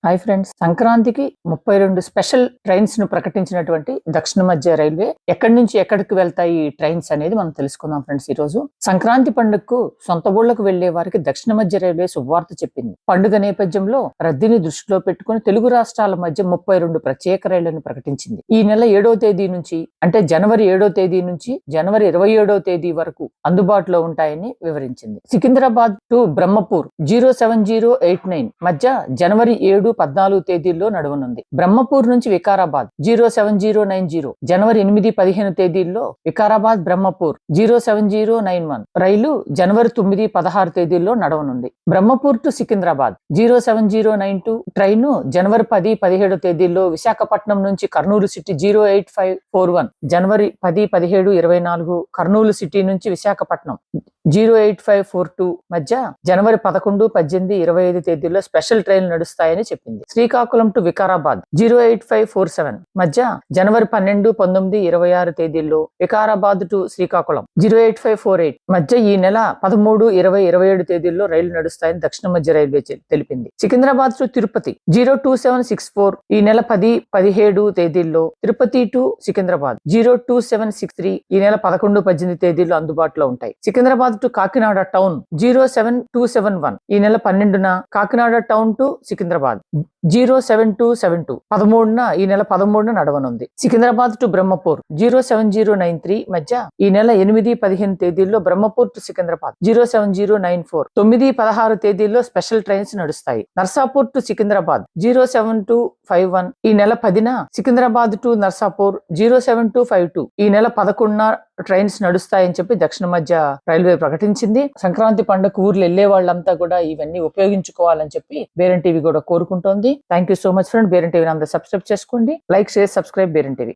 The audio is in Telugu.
హాయ్ ఫ్రెండ్స్, సంక్రాంతికి 32 స్పెషల్ ట్రైన్స్ ను ప్రకటించినటువంటి దక్షిణ మధ్య రైల్వే ఎక్కడి నుంచి ఎక్కడికి వెళ్తాయి ఈ ట్రైన్స్ అనేది మనం తెలుసుకుందాం ఫ్రెండ్స్. ఈ రోజు సంక్రాంతి పండుగకు సొంత ఊళ్ళకు వెళ్లే వారికి దక్షిణ మధ్య రైల్వే శుభవార్త చెప్పింది. పండుగ నేపథ్యంలో రద్దీని దృష్టిలో పెట్టుకుని తెలుగు రాష్ట్రాల మధ్య 32 ప్రత్యేక రైళ్లను ప్రకటించింది. ఈ నెల 7వ తేదీ నుంచి అంటే జనవరి 7వ తేదీ నుంచి జనవరి 27వ తేదీ వరకు అందుబాటులో ఉంటాయని వివరించింది. సికింద్రాబాద్ టు బ్రహ్మపూర్ 07089 మధ్య జనవరి 7-14 తేదీల్లో నడవనుంది. బ్రహ్మపూర్ నుంచి వికారాబాద్ 07090 జనవరి 8-15 తేదీల్లో వికారాబాద్ బ్రహ్మపూర్ 07091 రైలు జనవరి 9-16 తేదీల్లో నడవనుంది. బ్రహ్మపూర్ టు సికింద్రాబాద్ 07092 ట్రైను జనవరి 10-17 తేదీల్లో విశాఖపట్నం నుంచి కర్నూలు సిటీ 08541 జనవరి 10-17-24 కర్నూలు సిటీ నుంచి విశాఖపట్నం 08542 మధ్య జనవరి 11-18-25 తేదీల్లో స్పెషల్ ట్రైన్లు నడుస్తాయని చెప్పింది. శ్రీకాకుళం టు వికారాబాద్ 08547 మధ్య జనవరి 12-19-26 తేదీల్లో వికారాబాద్ టు శ్రీకాకుళం 08548 మధ్య ఈ నెల 13-20-27 తేదీల్లో రైళ్లు నడుస్తాయని దక్షిణ మధ్య రైల్వే తెలిపింది. సికింద్రాబాద్ టు తిరుపతి 02764 ఈ నెల 10-17 తేదీల్లో తిరుపతి టు సికింద్రాబాద్ 02763 ఈ నెల 11-18 తేదీల్లో అందుబాటులో ఉంటాయి. సికింద్రాబాద్ టు కాకినాడ టౌన్ 07271 ఈ నెల 12న కాకినాడ టౌన్ టు సికింద్రాబాద్ 07272 13న ఈ నెల 13న నడవనుంది. సికింద్రాబాద్ టు బ్రహ్మపూర్ 07093 మధ్య ఈ నెల 8-15 తేదీల్లో బ్రహ్మపూర్ టు సికింద్రాబాద్ 07094 9-16 తేదీల్లో స్పెషల్ ట్రైన్స్ నడుస్తాయి. నర్సాపూర్ టు సికింద్రాబాద్ 07251 ఈ నెల 10న సికింద్రాబాద్ టు నర్సాపూర్ 07252 ఈ నెల 11న ట్రైన్స్ నడుస్తాయని చెప్పి దక్షిణ మధ్య రైల్వే ప్రకటించింది. సంక్రాంతి పండుగ ఊర్లు వెళ్లే వాళ్ళంతా కూడా ఇవన్నీ ఉపయోగించుకోవాలని చెప్పి బేరం టీవీ కూడా కోరుకుంటోంది. Thank you so much friend. Beram TV అందరూ సబ్స్క్రైబ్ చేసుకోండి. Like, share, subscribe Beram TV.